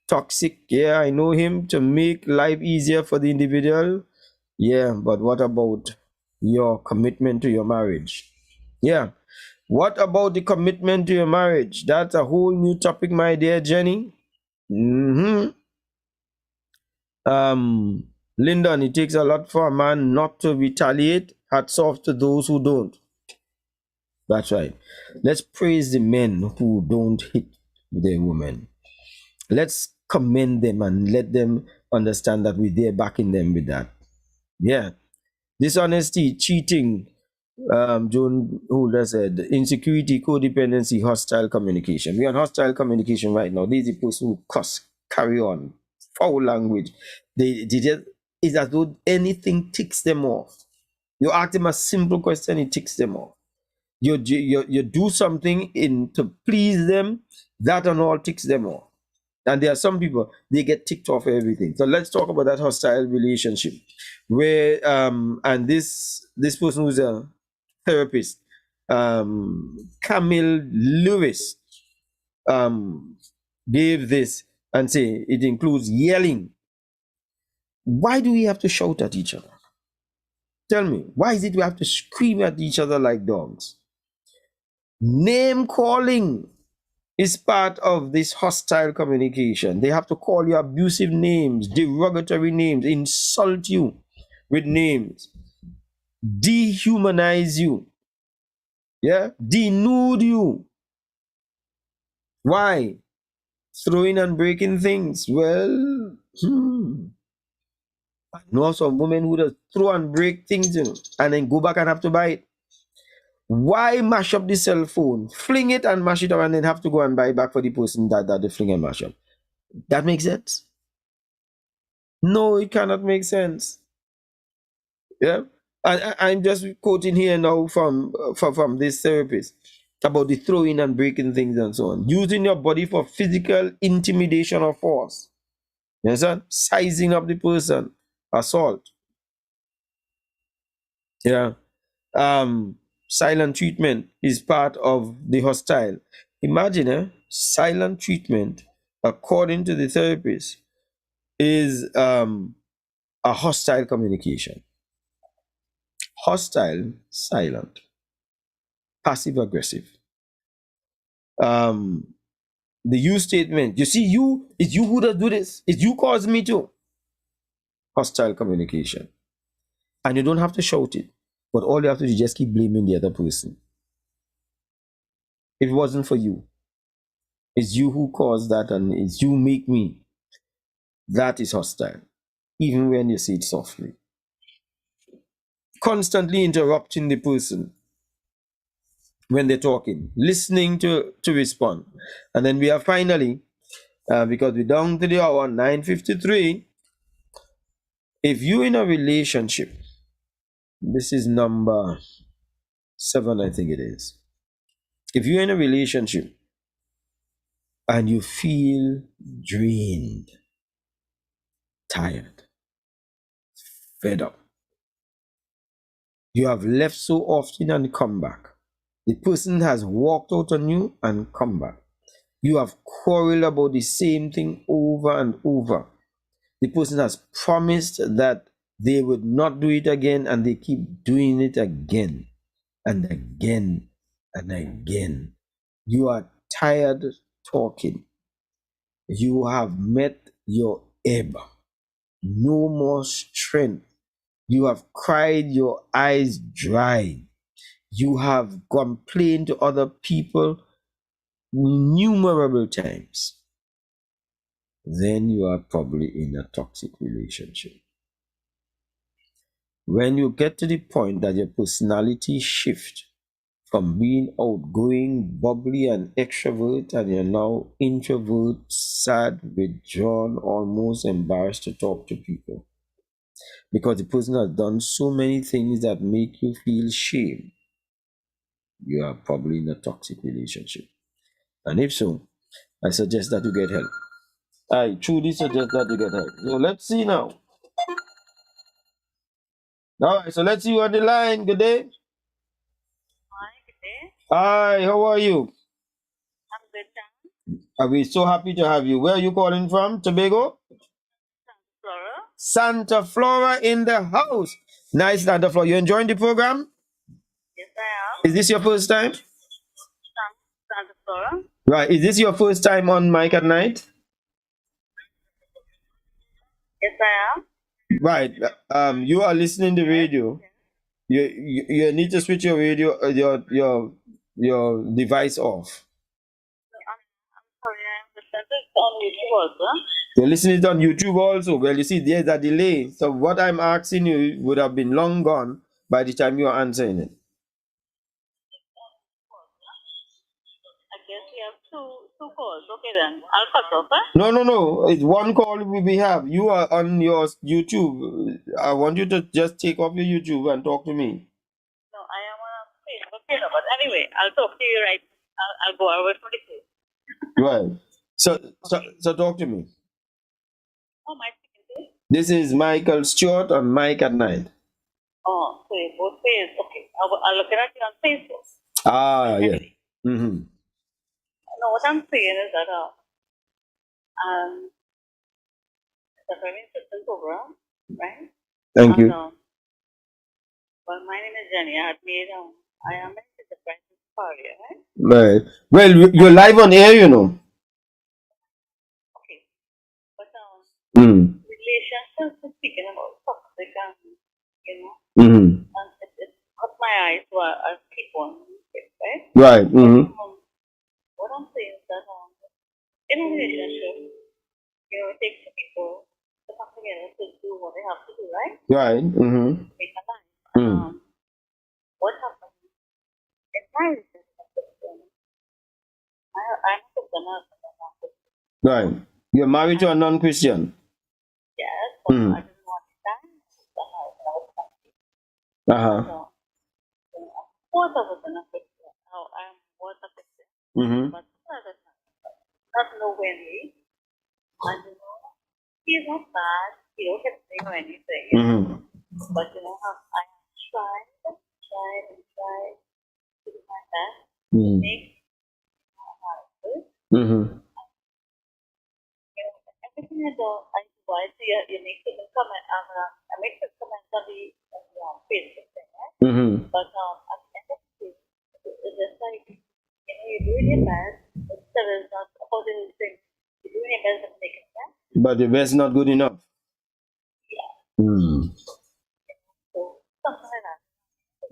toxic. Yeah, I know him, to make life easier for the individual. Yeah, but what about your commitment to your marriage? Yeah. What about the commitment to your marriage? That's a whole new topic, my dear Jenny. Lyndon, it takes a lot for a man not to retaliate. Hats off to those who don't. That's right. Let's praise the men who don't hit their women. Let's commend them and let them understand that we're there backing them with that. Yeah. Dishonesty, cheating, Joan Holder said, insecurity, codependency, hostile communication. We're on hostile communication right now. These are the person who cuss, carry on, foul language. They just, it's as though anything ticks them off. You ask them a simple question, it ticks them off. You do something to please them, that and all ticks them off. And there are some people, they get ticked off everything. So let's talk about that hostile relationship. Where and this person who's a therapist, Camille Lewis, gave this and say it includes yelling. Why do we have to shout at each other? Tell me, why is it we have to scream at each other like dogs? Name calling. is part of this hostile communication. They have to call you abusive names, derogatory names, insult you with names, dehumanize you, yeah, denude you. Why? Throwing and breaking things. Well, I know some women who just throw and break things, and then go back and have to buy it. Why mash up the cell phone? Fling it and mash it up and then have to go and buy it back for the person that they fling and mash up. That makes sense? No, it cannot make sense. Yeah. I'm just quoting here now from this therapist about the throwing and breaking things and so on. Using your body for physical intimidation or force. You understand? Sizing up the person. Assault. Yeah. Silent treatment is part of the hostile. Imagine, silent treatment, according to the therapist, is a hostile communication. Hostile, silent, passive aggressive. The you statement. You see, it's you who does do this. It's you caused me to. Hostile communication, and you don't have to shout it, but all you have to do is just keep blaming the other person. If it wasn't for you, it's you who caused that, and it's you make me. That is hostile, even when you say it softly. Constantly interrupting the person when they're talking, listening to respond. And then we are finally, because we're down to the hour 9:53. If you're in a relationship, this is number 7, I think it is. If you're in a relationship and you feel drained, tired, fed up, you have left so often and come back. The person has walked out on you and come back. You have quarreled about the same thing over and over. The person has promised that they would not do it again, and they keep doing it again and again and again. You are tired talking. You have met your ebb. No more strength. You have cried your eyes dry. You have complained to other people innumerable times. Then you are probably in a toxic relationship. When you get to the point that your personality shifts from being outgoing, bubbly, and extrovert, and you're now introvert, sad, withdrawn, almost embarrassed to talk to people, because the person has done so many things that make you feel shame, you are probably in a toxic relationship. And if so, I suggest that you get help. I truly suggest that you get help. So let's see now. All right, so let's see you on the line. Good day. Hi, good day. Hi, how are you? I'm good, thanks. Are we so happy to have you? Where are you calling from? Tobago? Flora? Santa Flora in the house. Nice, Santa Flora. You enjoying the program? Yes, I am. Is this your first time? Santa Flora? Right. Is this your first time on Mike at Night? Yes, I am. Right. You are listening to radio. You need to switch your radio, your device off. I'm sorry, I'm listening to it on YouTube also. You're listening on YouTube also. Well, you see, there's a delay. So what I'm asking you would have been long gone by the time you are answering it. I guess we have two calls. Okay then. I'll cut off, eh? No. It's one call we have. You are on your YouTube. I want you to just take off your YouTube and talk to me. No, I am on Facebook. Okay, no, but anyway, I'll talk to you right. I'll go away from the phone. Right. So talk to me. Oh, my speaking to you? This is Michael Stewart on Mike at Night. Oh, so you both page. Okay. I'll look at you on Facebook. Ah, yeah. Anyway. Mm-hmm. No, what I'm saying is that it's a very interesting program, right? Thank you. Well, my name is Jenny. I am a depressed career, right? Right. Well, you're live on air, you know. Okay. But Mm. relationships is speaking about toxic and Mm-hmm. and it caught my eyes so I keep on it, right? Right. But Mm-hmm. what I'm saying is that in a relationship, it takes two people to come together to do what they have to do, right? Right. Mm-hmm. Make a life. Mm. What happens in my relationship? I'm a Christian, I'm not Christian, Right. You're married to a and non-Christian. yes, but I Mm. didn't want to die. I was happy. Uh-huh. Both of us are Christian. I'm both a Christian, Mm-hmm. but not nowhere near. And he's not bad. He don't hit me or anything, Mm-hmm. But I have tried to do my best to Mm-hmm. make my heart good. Mm-hmm. Everything I see you make certain comment. I make certain comments on the Facebook thing, right? Mm-hmm. But at the end of the day, it's just like you're doing your best. Still is not a positive thing. You're doing your best to make it sense. But the best not good enough. Yeah. Mm. So something like that.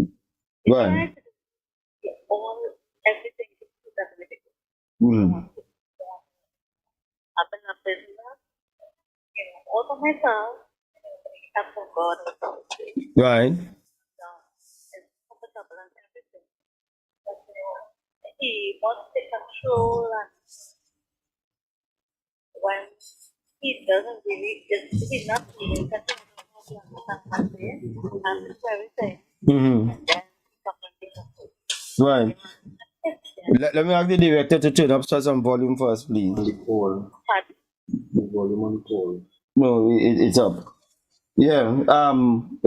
You try Right. to do all everything to doesn't make it good. Mm. Up in a business, all for myself, up for God or something. Right. It's comfortable and everything. But he wants to control and when he doesn't really he's not really controlling and this everything Mm-hmm. and then something Right. yes, Let me ask the director to turn up some volume first, please. On the call, but the volume on call. No, it's up. Yeah. I'm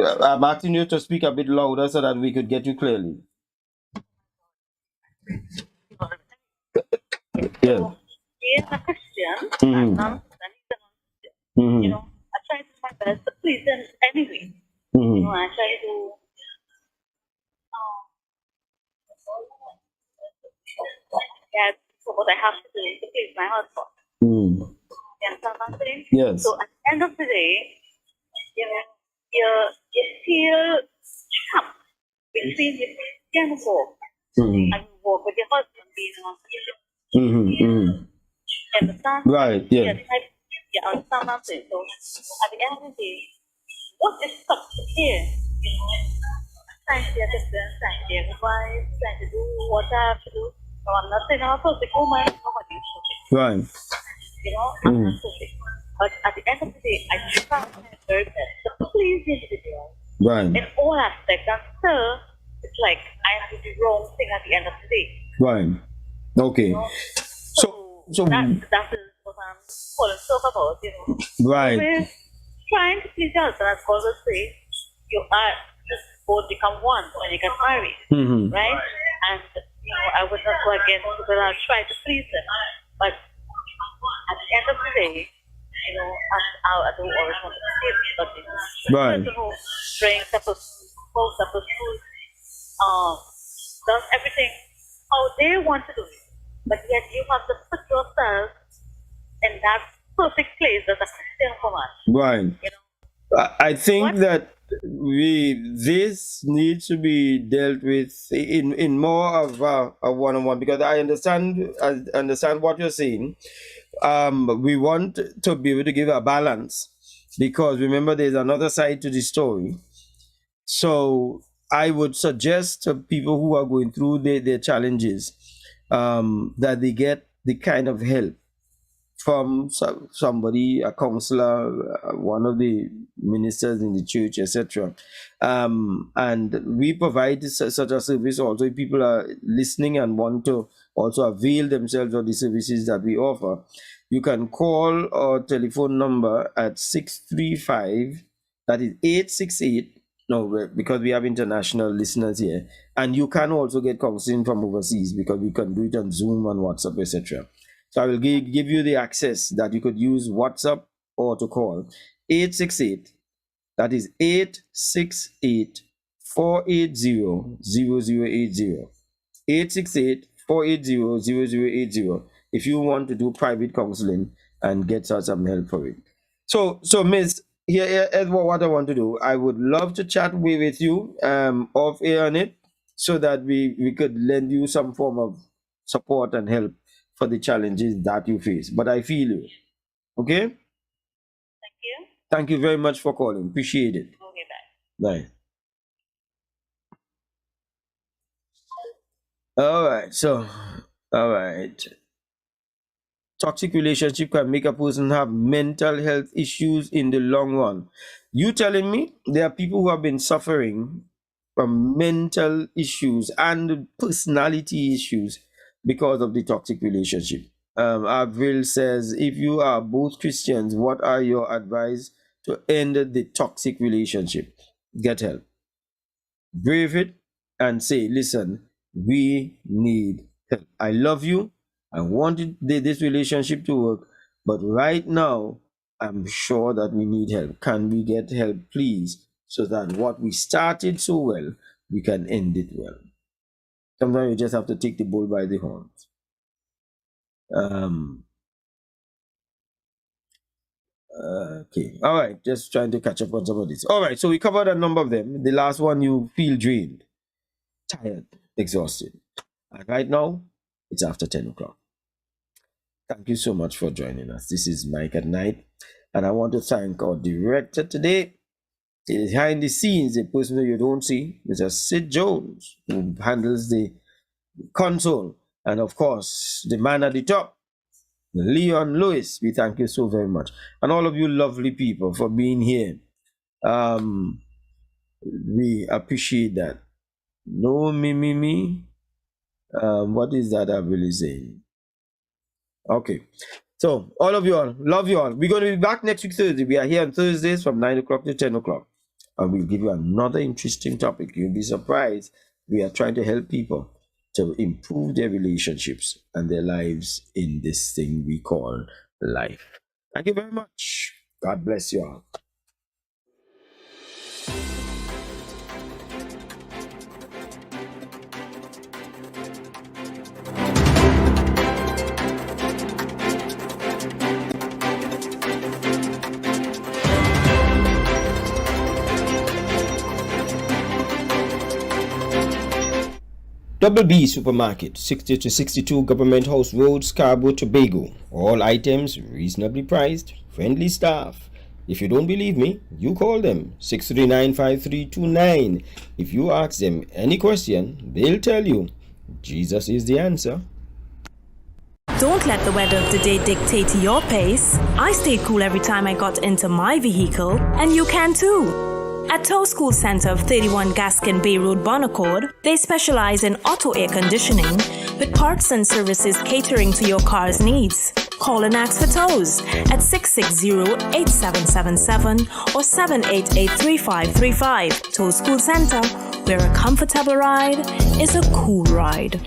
asking you to speak a bit louder so that we could get you clearly. Yeah. so he is a Christian and Mm-hmm. non-Christian, he's a non-Christian. Mm-hmm. I try to do my best to please him anyway. Mm-hmm. I try to um, get what I have to do to please my husband. Mm. You understand what I'm saying? Yes. So at the end of the day, you feel trapped between your Christian walk Mm-hmm. and walk with your husband being a non-Christian. Mm-hmm. Mm-hmm. You understand? Right. Yeah. You understand what I'm saying? So at the end of the day, what is stuck here? Trying to be a different, trying to be a wife, trying to do what I have to do. So I'm not saying I'm a perfect woman, nobody is perfect. Right. I'm not perfect. But at the end of the day, I try my very best to please the individual Right. in all aspects. And still, it's like I do the wrong thing at the end of the day. Right. Okay. So That is what I'm calling talk about, right. We're trying to please your husband, as Paul will say, you are just both become one when you get married, Mm-hmm. right? And I would not go against people. I'll try to please them, but at the end of the day, I don't always want to please everybody. Right. The person who drinks, the person who smokes, the person who does everything how they want to do it, but yet you have to put yourself in that perfect place as a Christian woman. Right. I think What? that this needs to be dealt with in more of a one-on-one, because I understand what you're saying. We want to be able to give a balance, because remember, there's another side to the story. So I would suggest to people who are going through their challenges, that they get the kind of help from somebody, a counselor, one of the ministers in the church, etc. And we provide such a service also. If people are listening and want to also avail themselves of the services that we offer, you can call our telephone number at 635, that is 868. No, because we have international listeners here, and you can also get counseling from overseas, because we can do it on Zoom and WhatsApp, etc. So I will give you the access that you could use WhatsApp or to call 868. That is 868 480 0080. 868-480-0080 if you want to do private counseling and get some help for it. So Miss, here, Edward, what I want to do, I would love to chat with you off air on it so that we could lend you some form of support and help for the challenges that you face. But I feel you. Okay? Thank you. Thank you very much for calling. Appreciate it. Okay, Bye. bye. All right. Toxic relationship can make a person have mental health issues in the long run. You telling me there are people who have been suffering from mental issues and personality issues because of the toxic relationship. Avril says, if you are both Christians, what are your advice to end the toxic relationship? Get help. Brave it and say, listen, we need help. I love you. I wanted this relationship to work, but right now, I'm sure that we need help. Can we get help, please? So that what we started so well, we can end it well. Sometimes you just have to take the bull by the horns. Okay. All right. Just trying to catch up on some of this. All right. So we covered a number of them. The last one, you feel drained, tired, exhausted. And right now, it's after 10 o'clock. Thank you so much for joining us. This is Mike at Nite. And I want to thank our director today. Behind the scenes, the person who you don't see, Mr. Sid Jones, who handles the console. And of course, the man at the top, Leon Lewis. We thank you so very much. And all of you lovely people for being here. We appreciate that. No me. What is that I'm really saying? Okay. So, all of you all, love you all. We're going to be back next week Thursday. We are here on Thursdays from 9 o'clock to 10 o'clock. And we'll give you another interesting topic. You'll be surprised. We are trying to help people to improve their relationships and their lives in this thing we call life. Thank you very much. God bless you all. Double B Supermarket, 60 to 62 Government House Road, Scarborough, Tobago. All items reasonably priced, friendly staff. If you don't believe me, you call them 639-5329. If you ask them any question, they'll tell you Jesus is the answer. Don't let the weather of the day dictate your pace. I stayed cool every time I got into my vehicle, and you can too. At Tow School Center of 31 Gaskin Bay Road, Bonaccord, they specialize in auto air conditioning with parts and services catering to your car's needs. Call and ask for tows at 660-8777 or 788-3535. Tow School Center, where a comfortable ride is a cool ride.